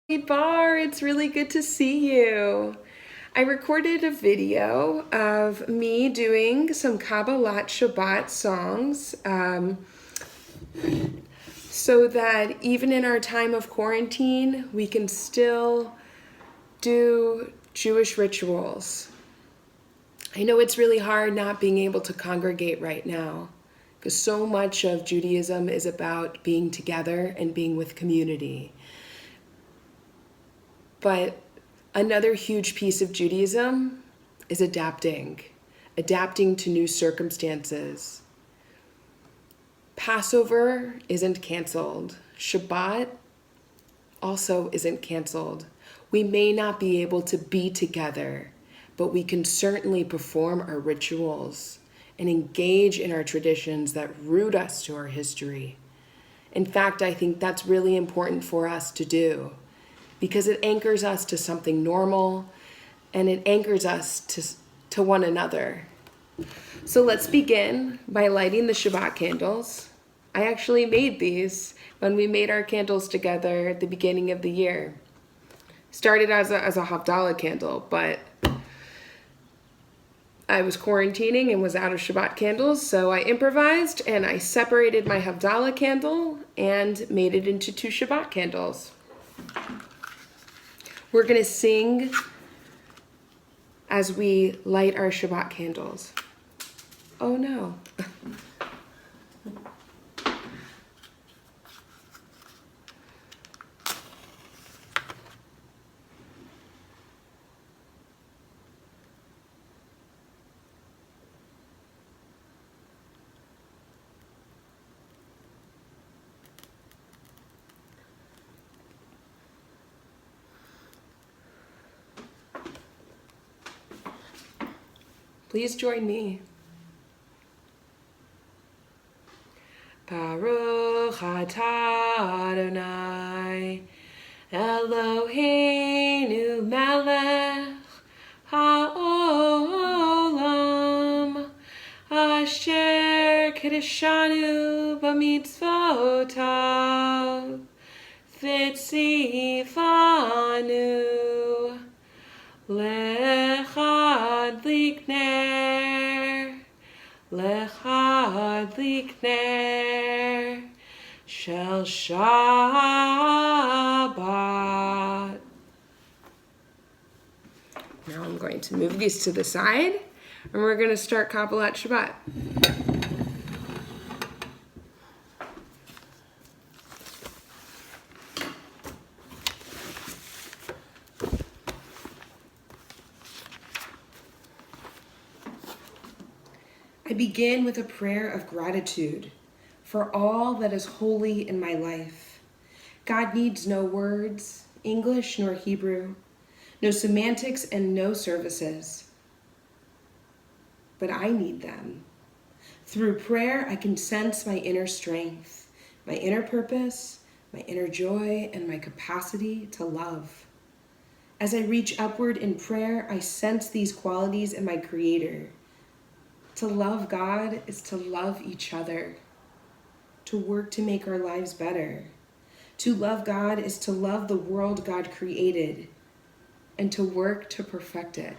Bar, it's really good to see you. I recorded a video of me doing some Kabbalat Shabbat songs so that even in our time of quarantine, we can still do Jewish rituals. I know it's really hard not being able to congregate right now because so much of Judaism is about being together and being with community. But another huge piece of Judaism is adapting to new circumstances. Passover isn't canceled. Shabbat also isn't canceled. We may not be able to be together, but we can certainly perform our rituals and engage in our traditions that root us to our history. In fact, I think that's really important for us to do, because it anchors us to something normal and it anchors us to one another. So let's begin by lighting the Shabbat candles. I actually made these when we made our candles together at the beginning of the year. Started as a Havdalah candle, but I was quarantining and was out of Shabbat candles, so I improvised and I separated my Havdalah candle and made it into 2 Shabbat candles. We're going to sing as we light our Shabbat candles. Oh no. Please join me. Baruch atah Adonai Eloheinu melech haolam asher kiddushanu b'mitzvotav v'tzivanu lechad likner shel Shabbat. Now I'm going to move these to the side and we're going to start Kabbalat Shabbat. I begin with a prayer of gratitude for all that is holy in my life. God needs no words, English nor Hebrew, no semantics and no services. But I need them. Through prayer, I can sense my inner strength, my inner purpose, my inner joy, and my capacity to love. As I reach upward in prayer, I sense these qualities in my Creator. To love God is to love each other, to work to make our lives better. To love God is to love the world God created and to work to perfect it.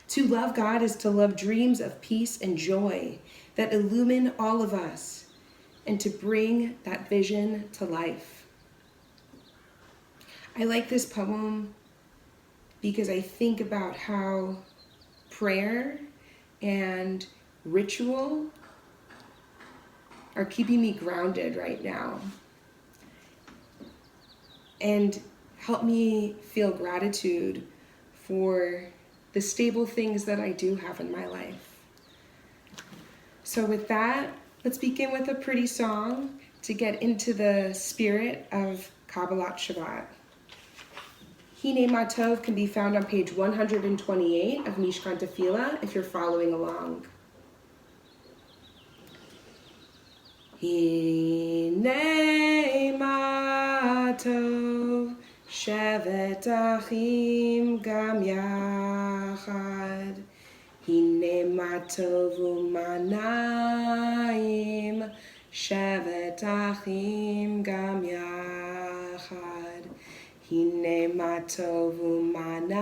To love God is to love dreams of peace and joy that illumine all of us and to bring that vision to life. I like this poem because I think about how prayer and ritual are keeping me grounded right now and help me feel gratitude for the stable things that I do have in my life. So with that, let's begin with a pretty song to get into the spirit of Kabbalat Shabbat. Hine Matov can be found on page 128 of Mishkan Tefillah if you're following along. Hine Matov Shevet Achim Gam Yachad Hine Matov Umanayim Shevet Achim Gam Yachad Hine matovu manaim,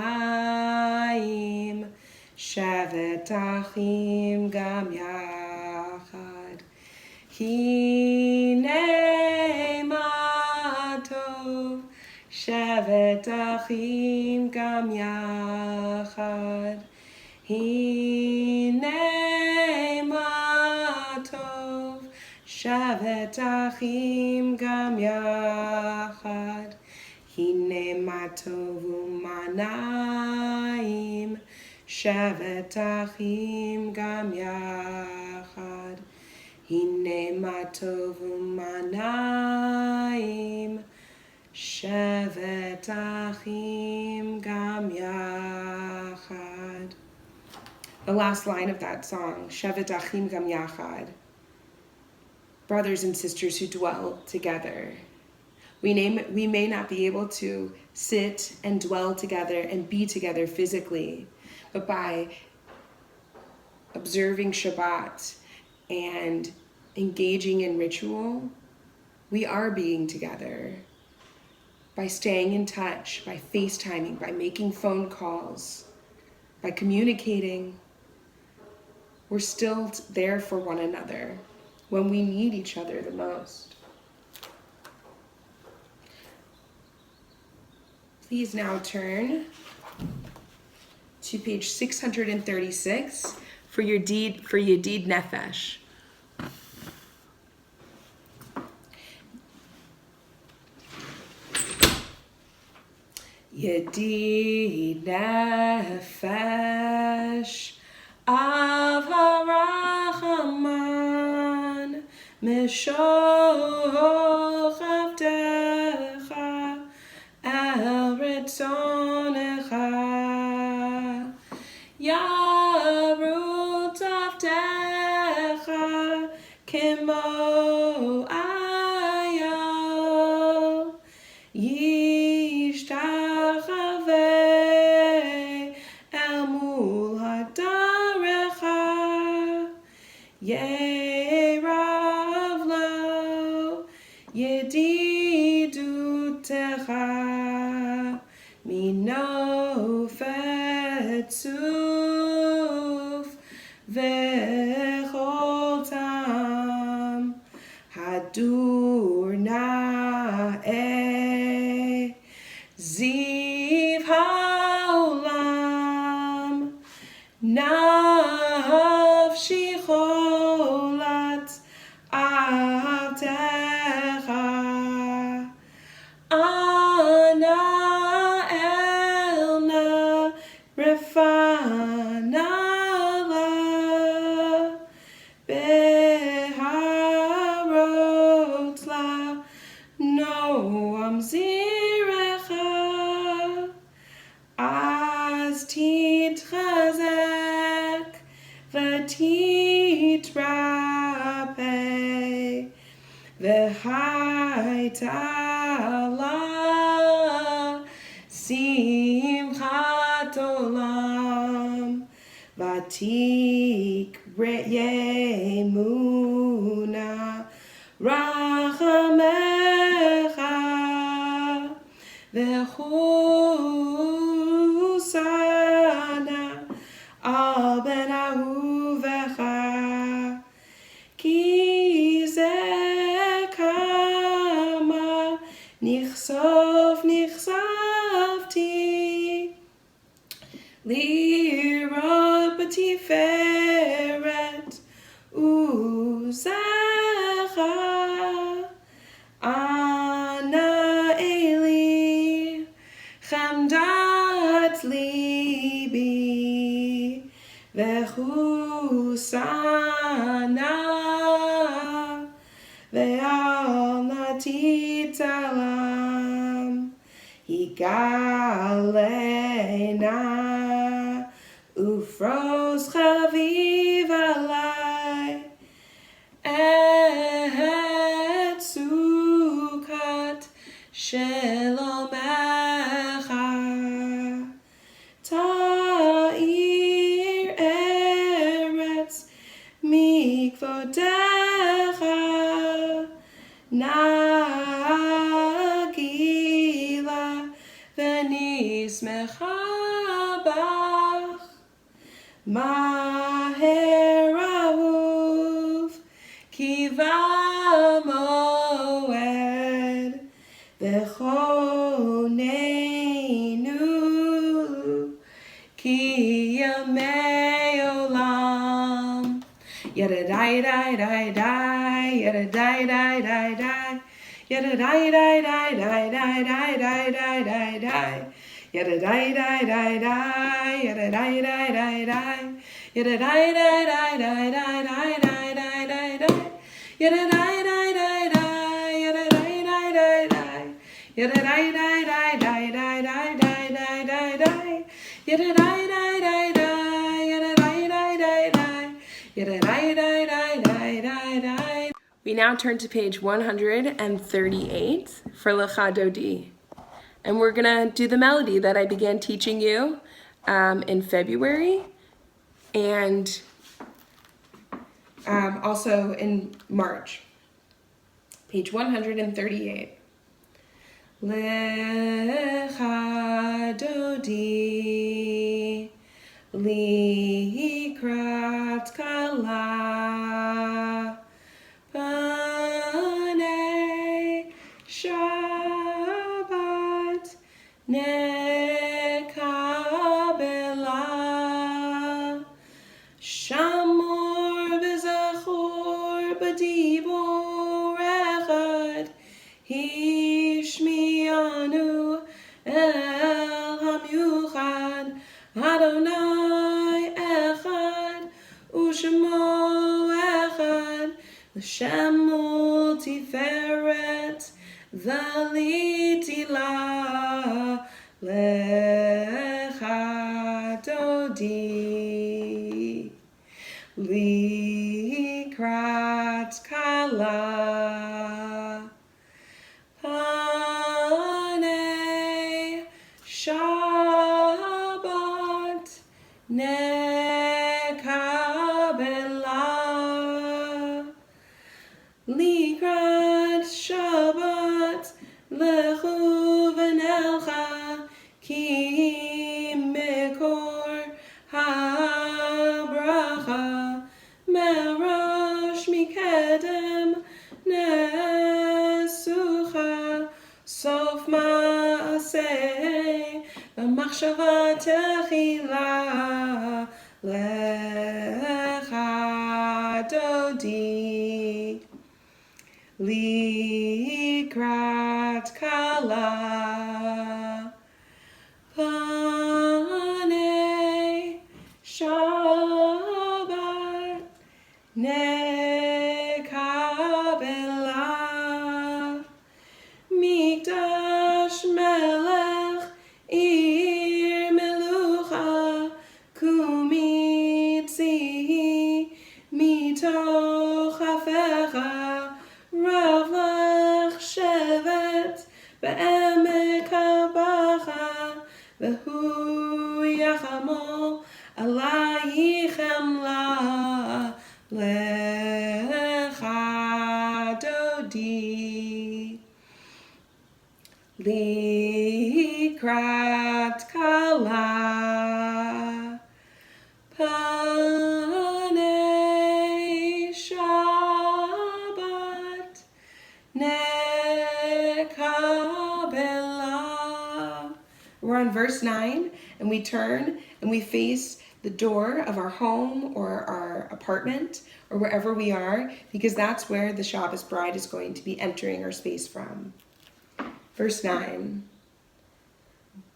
shevet achim gam yachad. Hine matov, shevet achim gam yachad. Hine matov, shevet achim gam yachad. Hine matovu manaim, shevet achim gam yachad. Hine matovu manaim, shevet achim gam yachad. The last line of that song, shevet achim gam yachad. Brothers and sisters who dwell together. We may not be able to sit and dwell together and be together physically, but by observing Shabbat and engaging in ritual, we are being together. By staying in touch, by FaceTiming, by making phone calls, by communicating, we're still there for one another when we need each other the most. Please now turn to page 636 for Yedid Nefesh. Yedid Nefesh Av HaRachaman Mishoch Avdecha El Ritzonecha Yarut Avdecha Kimo Ayal Yishtachaveh El Mul Hadarecha Yerav Lo Yedidutecha Mino Fetzuf Vechol Tam Hadur Na'eh Ziv Haolam Nafshi Cholat Avtecha Ana Elna Refanala Beharot La Noam Zirecha Az Titchazek V'titrape V'haitala Simchat Olam Vatik Yemuna Rachamecha V'chusana Al Ben Ahuvecha Ki Ze Kama Nichsafti Lirot B'Tiferet Uzecha Ana Eli Chamdat Libi Vechusana Ve'al Natitalam Higalena Ufros Chaviv Alai Et Sukat Shelomecha Ta'ir Eretz Mikvodecha Nagila smecha bach, maher ahuv, kiva moed, v'choneinu, ki yamei olam. Yada die die die die, yada die die die die, yada die die die die die die die die die die, yada die die die die, yada die die die die, yada die die die die die die die die die die, yada die die die die, yada die die die die, yada die die die die die die die die die die, yada die die die die, yada die die die die. We now turn to page 138 for Lecha Dodi. And we're going to do the melody that I began teaching you in February and also in March. Page 138. Lecha Dodi Likrat Kala Panei Shabbat Nekabela Shamor V'Zachor B'Dibur Echad Hishmianu El HaMiuchad Adonai Echad U'Shemo Echad L'Shemo Tiferet V'Litila Lecha Dodi Likrat Kala Panei Shabbat Nekabela Likrat Shabbat Lechu v'nelcha Ki mekor habracha Merosh mikedem nesucha Sof ma'aseh V'machshava techila Lecha Dodi Likrat Kala Panei Shabbat Nekabela Mikdash Melech Ir Melucha Kumitzi Mitoch Afecha Ravlach Shevet Be'emek Habacha Vehu Yachamo Alayichem La Lecha Dodi Likrat Kala Panei Shabbat Nekabela. We're on verse 9, and we turn and we face the door of our home or our apartment or wherever we are, because that's where the Shabbos bride is going to be entering our space from. Verse 9.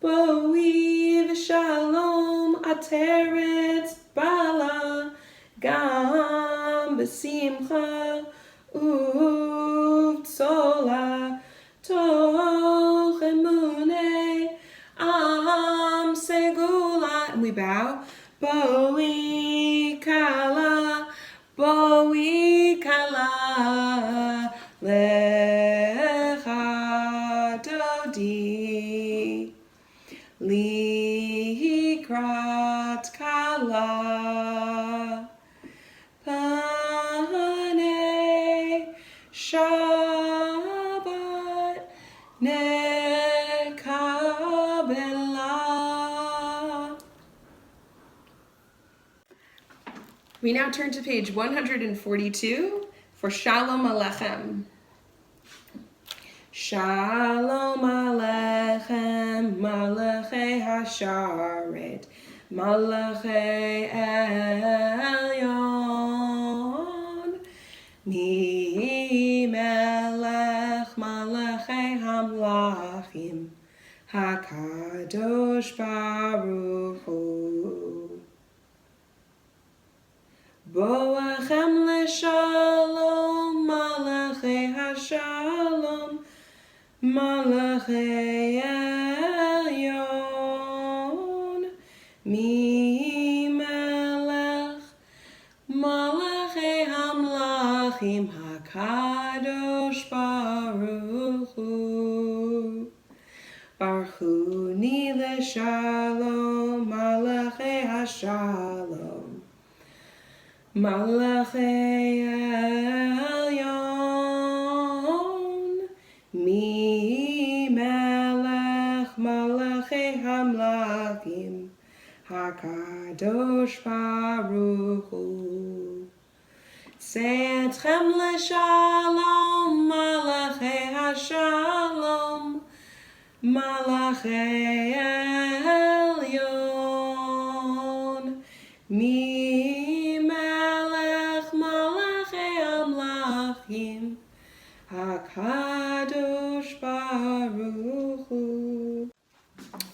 Boi v'shalom ateret bala gam b'simcha uv'tzola toch emunei am segula. And we bow. Boi kala lecha dodi likrat kala panei Shabbat nekabela. We now turn to page 142 for Shalom Aleichem. Shalom Aleichem, Malachei Hasharet, Malachei Elyon, Mi Melech Malachei Hamlachim, HaKadosh Baruch Hu. Boachem leShalom, Malachei Hashalom, Malachei Elyon, Mi Melech Malachei Hamlachim, HaKadosh Baruch Hu. Barchuni leShalom, Malachei Hashalom, Malachei Elyon, Mi Melech Malachei Hamlachim, HaKadosh Baruch Hu. Se'etchem leShalom, Malachei Hashalom, Malachei Elyon, Mi HaKadosh Baruch Hu.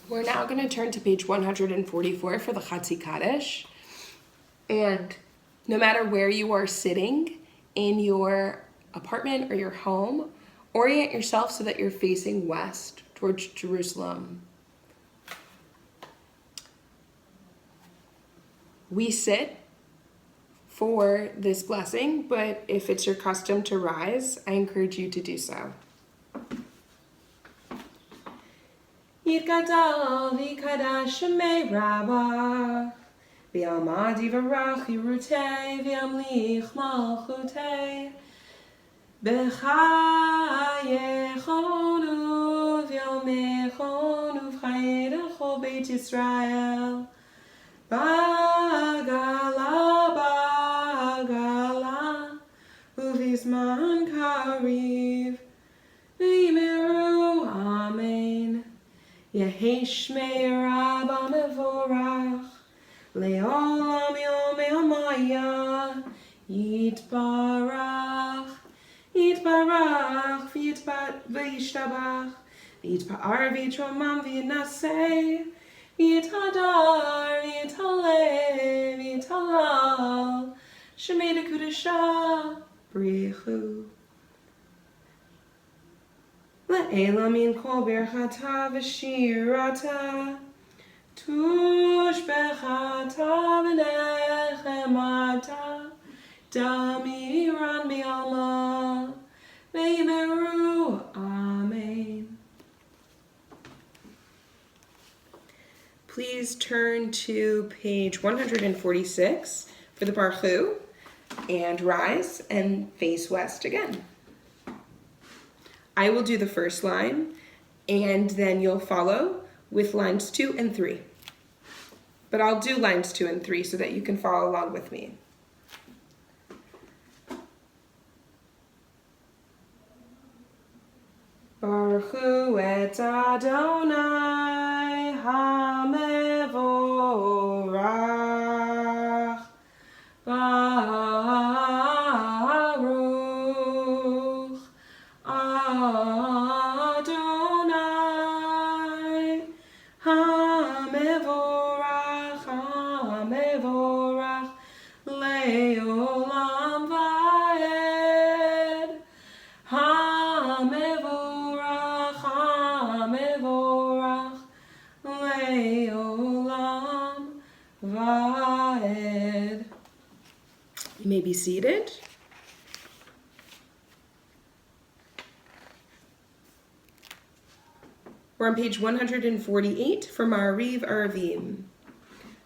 We're now going to turn to page 144 for the Chatzi Kaddish. And no matter where you are sitting in your apartment or your home, orient yourself so that you're facing west towards Jerusalem. We sit for this blessing, but if it's your custom to rise, I encourage you to do so. Yitgadal v'kadash shemei Rabbah, v'yamad yivarach yirutei, v'yamlich malchutei, b'chayechonu v'yomechonu v'chayedecho Beit Yisrael, Bagala Uvizman Kariv V'yimeru Amen. Yehi Shmei Rabba Mevorach Le'olam Yomei Hamaya Yitbarach V'yishtabach V'yitpa'ar v'yitromam v'yinaseh V'yithadar, v'yithalev, v'yithalal, Shemei Dekudesha, Brichu. Le'ela min kol berchata v'shirata, Tushbechata v'nechemata, Damiran bi'alma, V'yimeru, Amen. Please turn to page 146 for the Barchu and rise and face west again. I will do the first line and then you'll follow with lines 2 and 3. But I'll do lines 2 and 3 so that you can follow along with me. Baruchu et Adonai HaMevorach, Baruch Adonai HaMevorach, HaMevorach Le'olam Va'ed, HaMevorach, HaMevorach Le'olam Va'ed. You may be seated. We're on page 148 for Ma'ariv Aravim.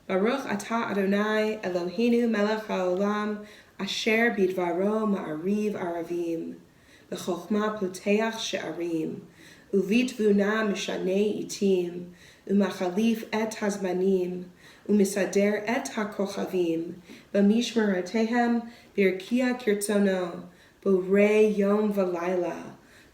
Baruch atah Adonai Eloheinu melech haolam asher bidvaro Ma'ariv Aravim. B'chokhmah poteach she'arim. Uvitvuna mishanei itim. Umachalif et hazmanim. umisader et hakochavim, b'mishmerotehem birkia kirtzono, borei yom v'layla,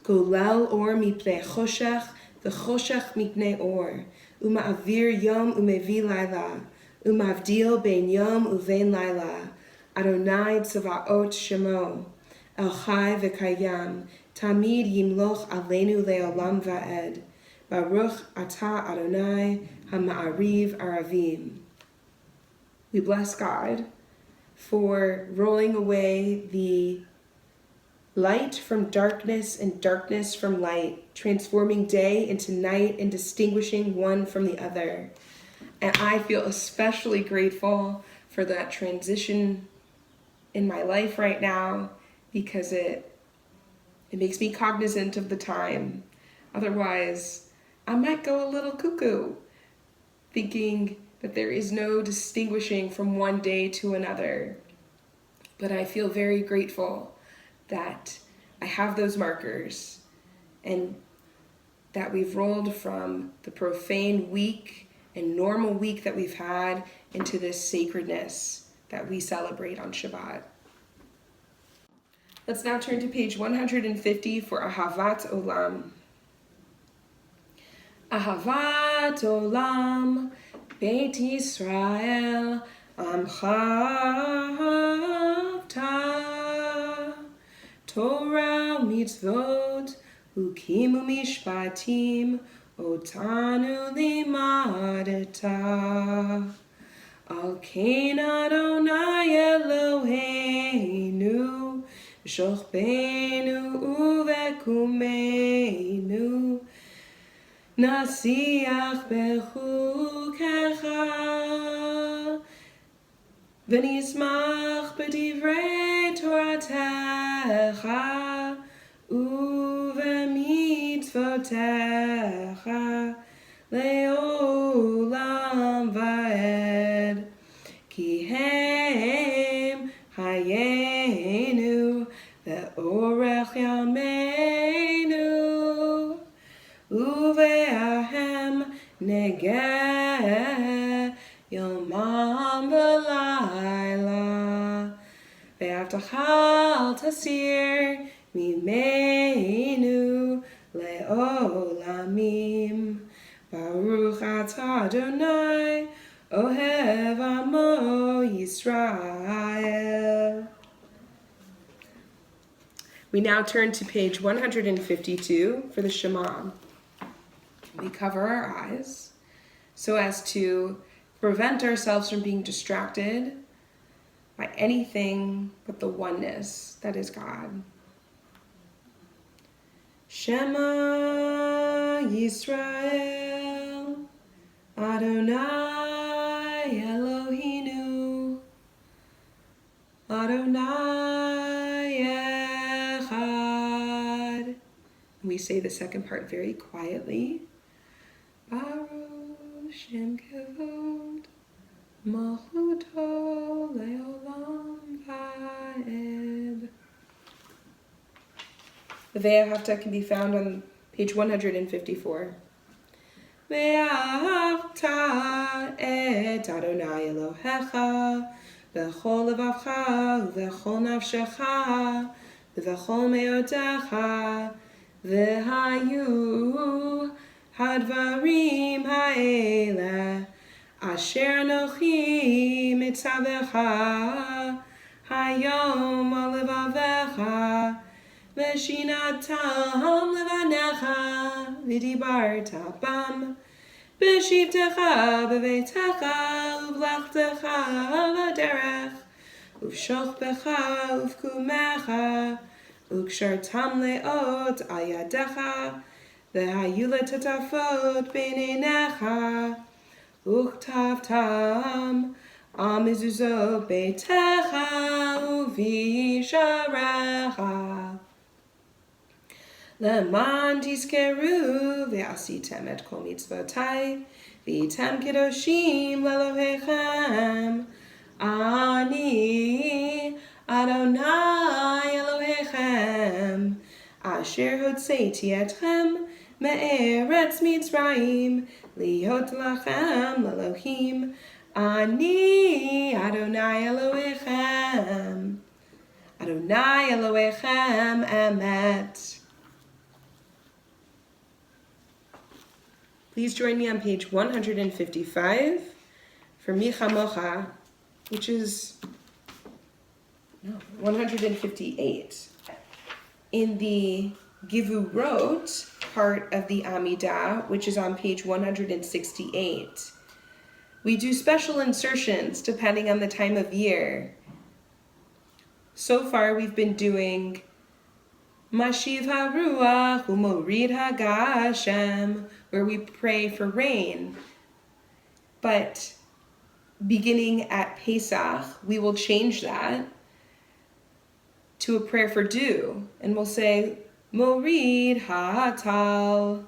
golel or mipnei choshech, v'choshech mipnei or, uma'avir yom umevi layla, umavdil ben yom uvein layla, Adonai tzavaot shemo, El Chai v'kayam, Tamid yimloch aleinu le'olam va'ed, Baruch atah Adonai ha'ma'ariv aravim. We bless God for rolling away the light from darkness and darkness from light, transforming day into night and distinguishing one from the other. And I feel especially grateful for that transition in my life right now, because it makes me cognizant of the time. Otherwise, I might go a little cuckoo, thinking that there is no distinguishing from one day to another. But I feel very grateful that I have those markers, and that we've rolled from the profane week and normal week that we've had into this sacredness that we celebrate on Shabbat. Let's now turn to page 150 for Ahavat Olam. Ahavat Olam, Beit Yisrael, Amcha Ahavta, Torah mitzvot, Hukim u'mishpatim, Otanu limadeta. Al kein Adonai Eloheinu, Shochbeinu uvekumeinu, Nasiach bechukecha, V'nismach b'divrei Toratecha, uv'mitzvotecha, le'olam va'ed. Ki hem hayenu ve'orech yameinu, uve'ahem negeh yomam v'layla, ve'avtachal tasir mimeinu le'olamim. Baruch atah Adonai Ohev Amo Yisrael. We now turn to page 152 for the Shema. We cover our eyes so as to prevent ourselves from being distracted by anything but the oneness that is God. Shema Yisrael, Adonai Eloheinu, Adonai Echad. We say the second part very quietly. Baruch Shem Kevod, Malchuto Leolam Va'ed. The Ve'ahavta can be found on page 154. Ve'ahavta et Adonai Elohecha v'chol levavcha v'chol nafshecha v'chol me'otecha v'hayu hadvarim ha'ele asher anochi mitzavecha hayom al levavecha v'shinatam levanecha v'dibarta bam b'shivtecha b'veitecha uv'lachtecha v'derech uv'shochbecha uv'kumecha uv'kshartam le'ot al yadecha v'hayu letatafot b'neinecha uchtavtam al mezuzot beitecha uv'isharecha Leman tizkeru ve'asitem et kol mitzvotai v'item kedoshim le'Elohechem. Ani Adonai Elohechem asher hotzeiti etchem me'eretz Mitzrayim lihot lachem l'Elohim Ani Adonai Elohechem. Adonai Elohechem Emet. Please join me on page 155 for Micha Mocha, which is 158. In the Givurot part of the Amidah, which is on page 168, we do special insertions depending on the time of year. So far, we've been doing Mashiv HaRuach Umorid HaGashem, where we pray for rain. But beginning at Pesach, we will change that to a prayer for dew, and we'll say Morid HaTal.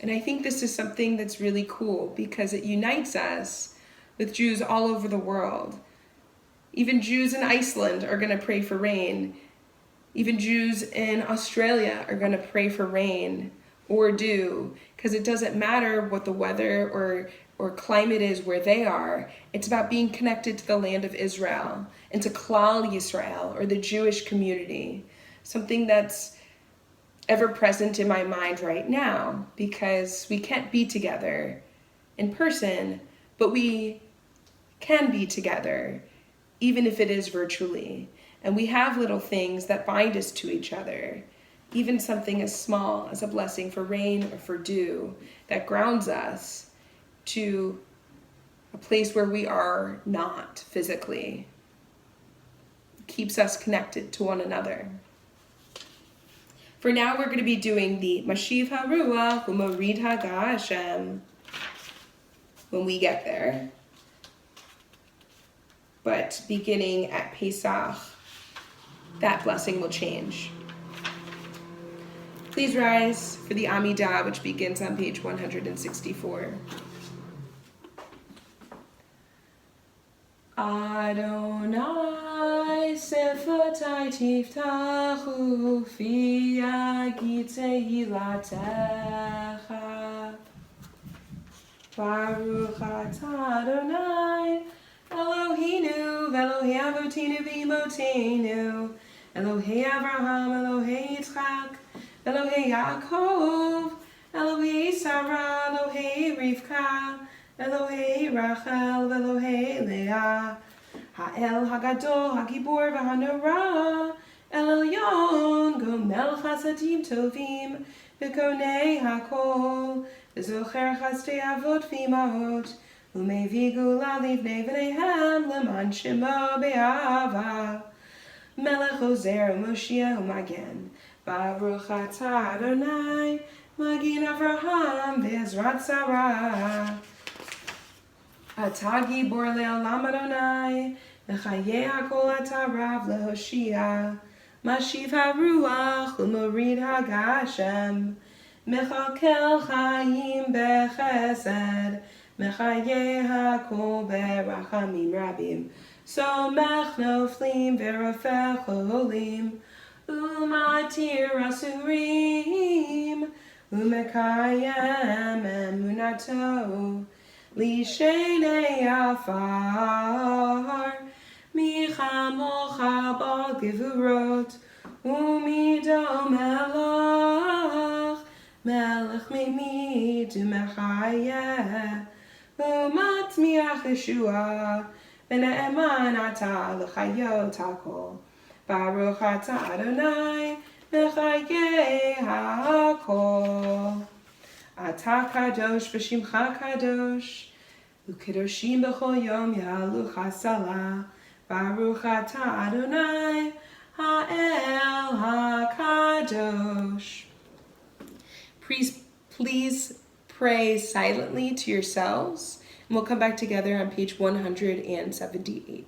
And I think this is something that's really cool because it unites us with Jews all over the world. Even Jews in Iceland are going to pray for rain. Even Jews in Australia are going to pray for rain or dew, because it doesn't matter what the weather or climate is where they are. It's about being connected to the land of Israel and to Klal Yisrael, or the Jewish community. Something that's ever present in my mind right now, because we can't be together in person, but we can be together, even if it is virtually. And we have little things that bind us to each other, even something as small as a blessing for rain or for dew that grounds us to a place where we are not physically, keeps us connected to one another. For now, we're going to be doing the Mashiv HaRuach Umorid HaGashem when we get there. But beginning at Pesach, that blessing will change. Please rise for the Amidah, which begins on page 164. Adonai sefotai tiftachu fi yagid tehilatecha. Baruch atah Adonai Eloheinu v'Elohei avotinu v'imotenu, Elohei Avraham, Elohei Yitzchak, Elohei Yaakov, Elohei Sarah, Elohei Rivka, Elohei Rachel, Elohei Leah, Ha'el Hagadol, Hagibor v'Hanora, El Elyon, Gomel Chasadim Tovim, V'Konei Hakol, V'Zocher Chasdei Avot V'Imahot, Umevi Gula Livnei V'Neihem, L'man Shemo Be'ava, Melech Ozer Moshiach U'Magen, Baruch atah Adonai, Magin Avraham V'Ezrat Sarah. Atah Gibor Le'olam Adonai, V'chayei HaKol atah Rav Lehoshia, Mashiv HaRuach U'Morid HaGashem, Mechakel Chaim B'Chesed, Mechayei HaKol B'Rachamim Rabim, Somech Noflim V'Rafech Cholim, Umatir Asurim, Umekayem Emunato, Lishenei Afar, Michamocha Bal Givurot, Umido Melach, Melech Mimid Umechayeh, Umatmiach Yeshua, V'ne'eman atah l'chayot hakol. Baruch atah Adonai, Mechayei hakol. Atah kadosh v'shimcha kadosh, u'kedoshim b'chol yom ya'alucha salah. Baruch atah Adonai, ha'el ha'kadosh. Please pray silently to yourselves, and we'll come back together on page 178.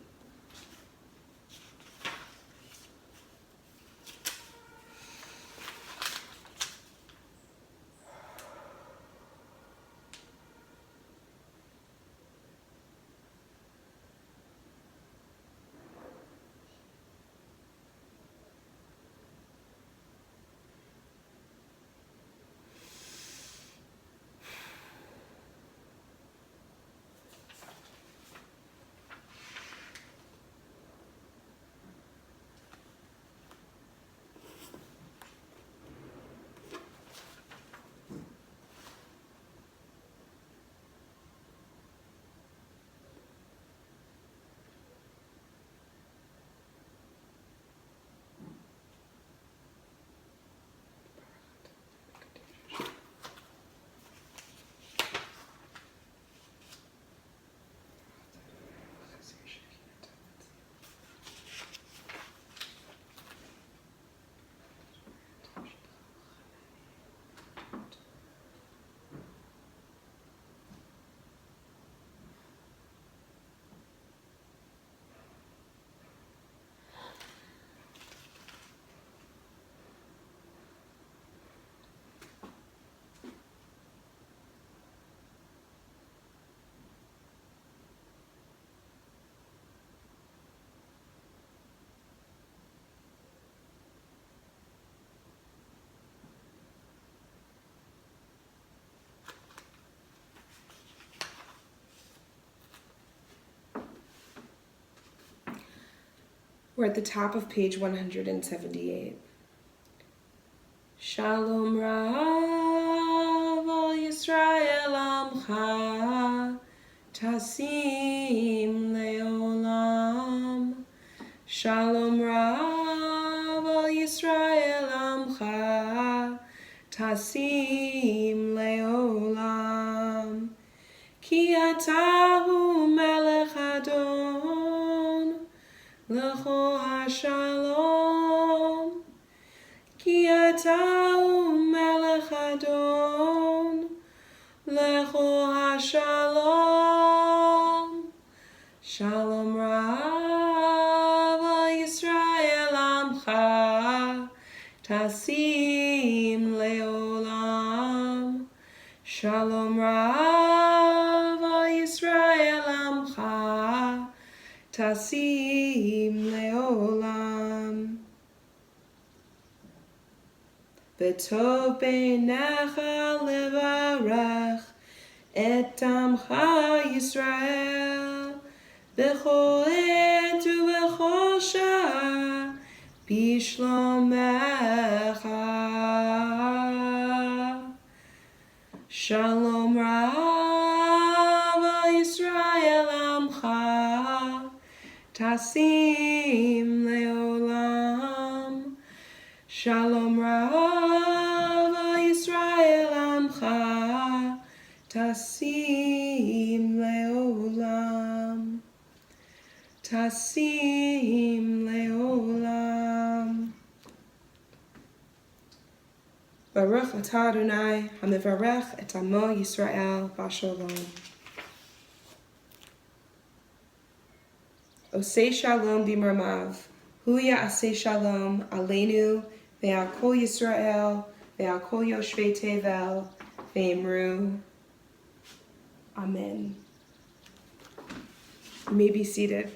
We're at the top of page 178. Shalom Rav al Yisrael Amcha Tasim Leolam. Shalom Rav al Yisrael Amcha Tasim Leolam. Ki atahu melech adon L'cho hashalom. Ki atahu melech adon L'cho hashalom. Shalom Rav al Yisrael Amcha Tasim Leolam. Shalom Rav al Yisrael Amcha Tasim Leolam. V'tov beinecha levarech et amcha Yisrael b'chol et u'b'chol shah b'shlomecha. Shalom Rav al Yisrael Amcha Tasim Leolam. Shalom Rav al Yisrael Amcha Tasim Leolam. Tasim Leolam. Baruch atah Adonai hamivarech et amo Yisrael b'shalom. Osei shalom b'mramav, hu ya'aseh shalom aleinu ve'al kol Yisrael ve'al kol yoshvei tevel ve'imru. Amen. You may be seated.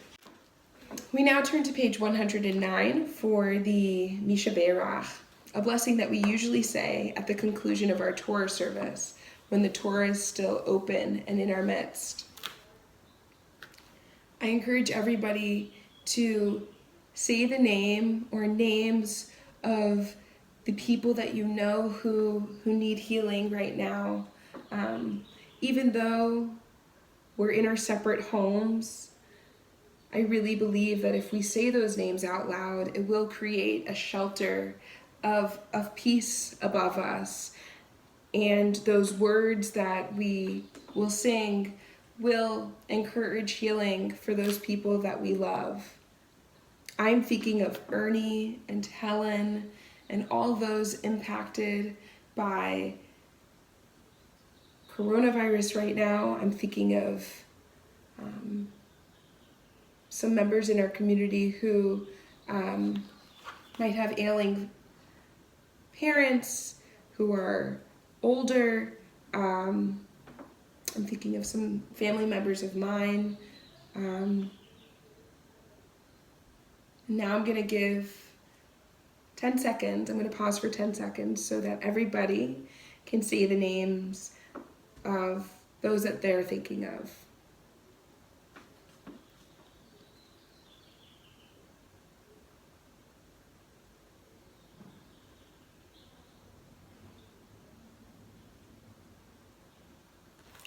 We now turn to page 109 for the Misha Beirach, a blessing that we usually say at the conclusion of our Torah service when the Torah is still open and in our midst. I encourage everybody to say the name or names of the people that you know who need healing right now. Even though we're in our separate homes, I really believe that if we say those names out loud, it will create a shelter of peace above us. And those words that we will sing will encourage healing for those people that we love. I'm thinking of Ernie and Helen and all those impacted by coronavirus right now. I'm thinking of some members in our community who might have ailing parents who are older. I'm thinking of some family members of mine. Now I'm going to give 10 seconds. I'm going to pause for 10 seconds so that everybody can say the names of those that they're thinking of.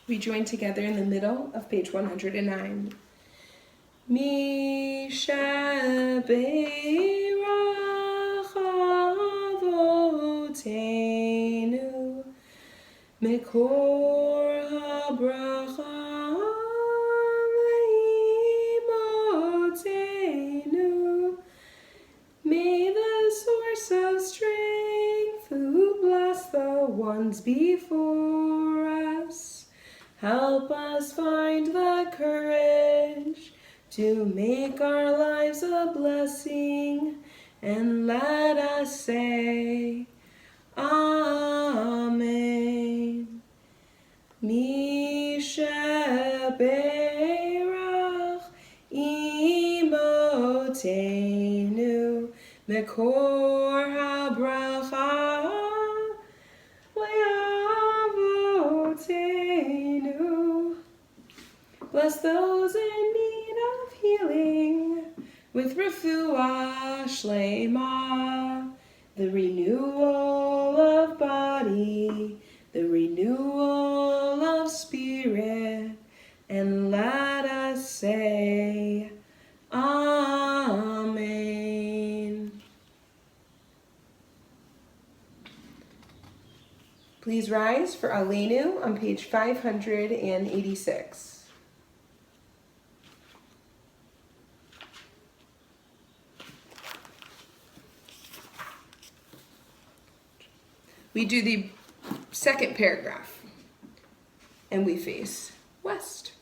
We join together in the middle of page 109. Misha Beirach Avotenu Mekor HaBracha Leimotenu. May the source of strength who bless the ones before us help us find the courage to make our lives a blessing, and let us say, Amen. Misha Beirach Imotenu Mekor HaBracha Le'avotenu. Bless those in need of healing, with refuah shlema, the renewal of body, the renewal of spirit, and let us say, Amen. Please rise for Aleinu on page 586. We do the second paragraph, and we face west.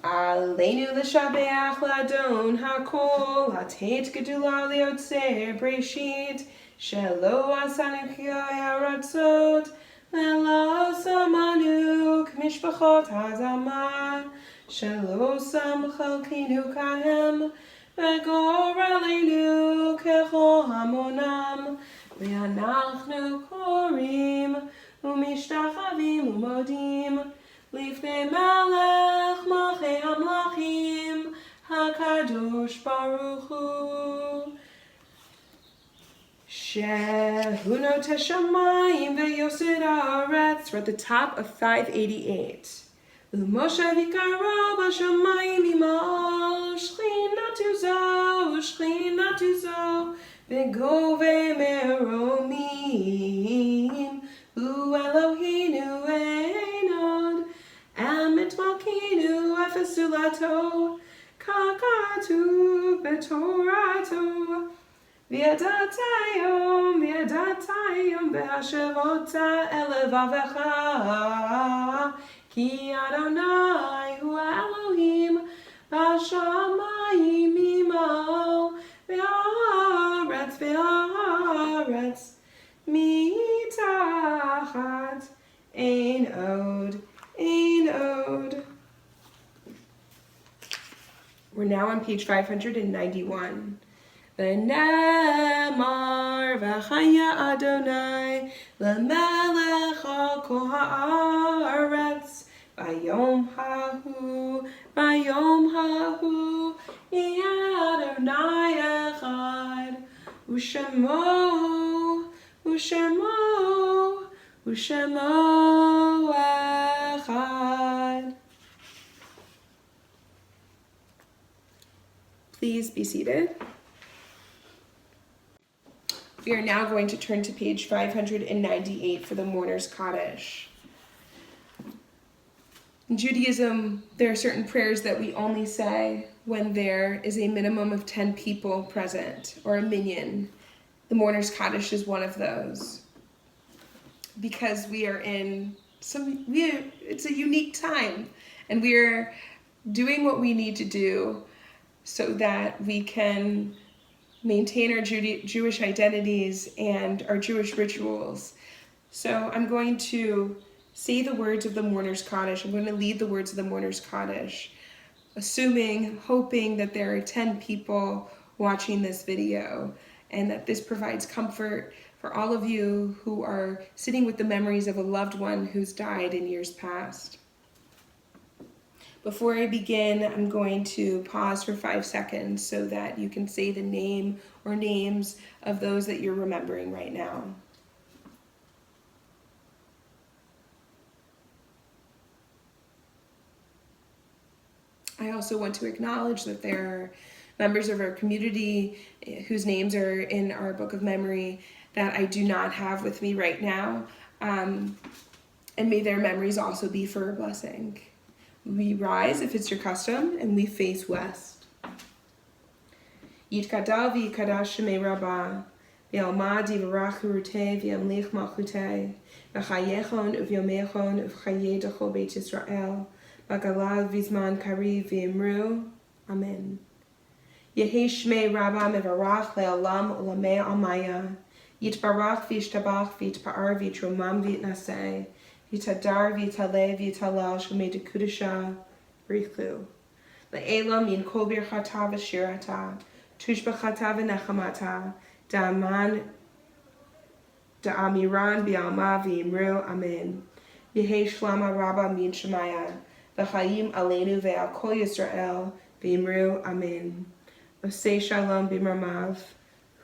Aleinu l'shabeach l'adon hakol, hatet gedula liotzer breshit, shelo asanu kiyai haratzot, velo samanu k'mishpachot hazama, shelo sam chalkinu kahem, v'gor aleinu kechol hamonam, v'anachnu korim, u'mishtachavim u'modim, Lifnei Melech Malchei Hamlachim HaKadosh Baruch Hu Shehuno Teshamayim Ve'Yosed Haaretz. We're at the top of 588. U'Moshe Vikaro B'Shamayim Imo Shechinatu Zo Shechinatu Zo V'Govei Meromim U'Eloheinu Einod Amit Malkinu Efesulato Kakatu Betorato V'yadatayom V'hashevota Elevavecha Ki Adonai Hu Elohim B'Shamayim Imo V'Haaretz Mitachat Ein Od. We're now on page 591. V'nemar v'chaya Adonai l'melech kol haaretz v'yom hahu yeh Adonai echad u'shemo echad. Please be seated. We are now going to turn to page 598 for the Mourner's Kaddish. In Judaism, there are certain prayers that we only say when there is a minimum of 10 people present, or a minyan. The Mourner's Kaddish is one of those. Because we are in it's a unique time, and we are doing what we need to do so that we can maintain our Jewish identities and our Jewish rituals. So I'm going to say the words of the Mourner's Kaddish. I'm going to lead the words of the Mourner's Kaddish, hoping that there are 10 people watching this video, and that this provides comfort for all of you who are sitting with the memories of a loved one who's died in years past. Before I begin, I'm going to pause for 5 seconds so that you can say the name or names of those that you're remembering right now. I also want to acknowledge that there are members of our community whose names are in our book of memory that I do not have with me right now, and may their memories also be for a blessing. We rise, if it's your custom, and we face west. Yitkadav v'yikadash shemei Rabbah, v'yalmad yivarach urutei v'yamlich malchutei, v'chayechon uv'yomechon uv'chayei d'chol Beit Yisrael, v'galad v'zman kariv v'imru. Amen. Yehi shmei Rabbah mevarach le'olam u'lamei almaya, yitbarach v'yishtabach v'yitpa'ar v'yitromam v'yitnaseh, Yitadar v'yitaleh v'yitalal shomei dekudasha brichu. Le'elam min kol birchata v'shirata, tushbachata v'nechamata, da'aman da'amiran b'alma v'imru. Amen. Yehi shlama rabba min shemaya, v'chayim aleinu ve'al kol Yisrael v'imru. Amen. Osei shalom b'mamav.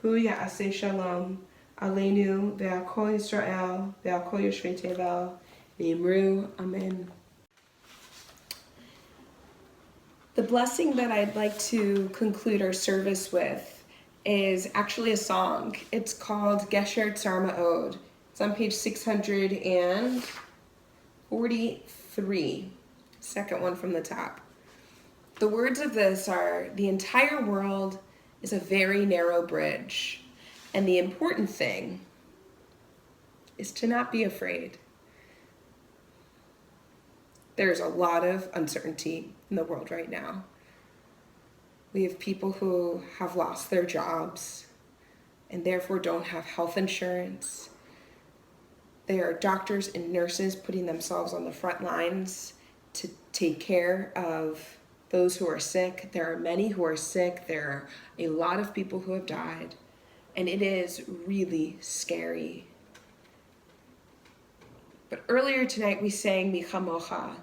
Hu ya'aseh shalom. Aleinu ve'al kol Yisrael ve'al kol yoshvei tevel. V'yimru amen. The blessing that I'd like to conclude our service with is actually a song. It's called Gesher Tzar Ma'od. It's on page 643, second one from the top. The words of this are, the entire world is a very narrow bridge, and the important thing is to not be afraid. There's a lot of uncertainty in the world right now. We have people who have lost their jobs and therefore don't have health insurance. There are doctors and nurses putting themselves on the front lines to take care of those who are sick. There are many who are sick. There are a lot of people who have died, and it is really scary. But earlier tonight we sang Michamocha,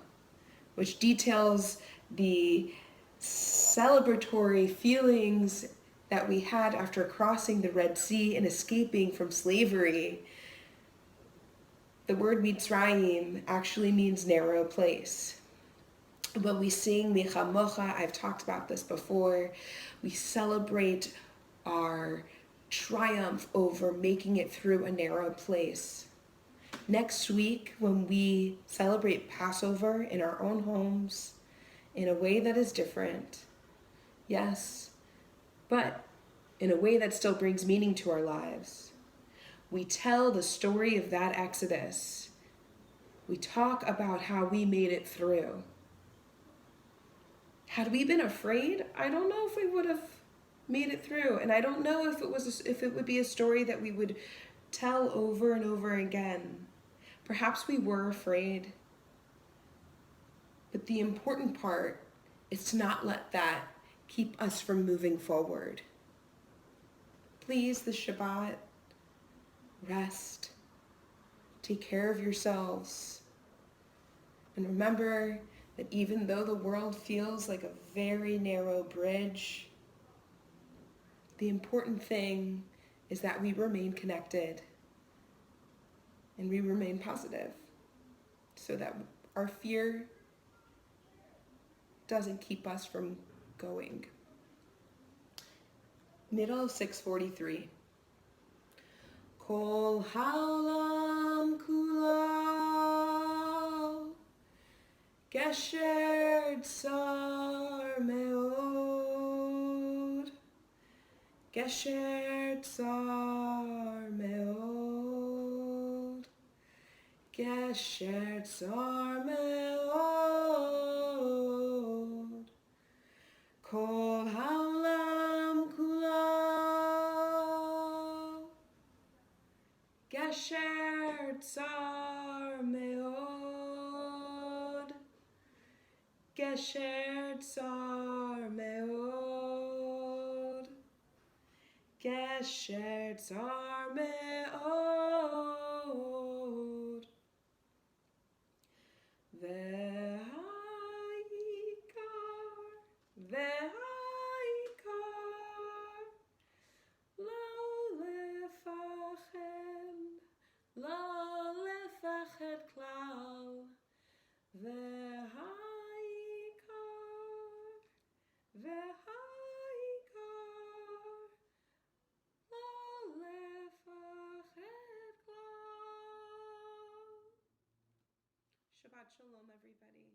which details the celebratory feelings that we had after crossing the Red Sea and escaping from slavery. The word Mitzrayim actually means narrow place. When we sing Michamocha, I've talked about this before, we celebrate our triumph over making it through a narrow place. Next week, when we celebrate Passover in our own homes, in a way that is different, yes, but in a way that still brings meaning to our lives, we tell the story of that Exodus. We talk about how we made it through. Had we been afraid, I don't know if we would have made it through, and I don't know if it would be a story that we would tell over and over again. Perhaps we were afraid, but the important part is to not let that keep us from moving forward. Please, this Shabbat, rest, take care of yourselves, and remember that even though the world feels like a very narrow bridge, the important thing is that we remain connected and we remain positive so that our fear doesn't keep us from going. Middle of 643. Kol haolam kulo Gesher Tzar Me'od. Gesher Tzar Me'od. Gesher Tzar Me'od. Kol haolam kulo Gesher Tzar Me'od. Gesher Tzar Me'od. Gesher Tzar Me'od. Ve'ha'ikar lo lefached klal. Ve'ha'ikar lo lefached klal. Shabbat shalom, everybody.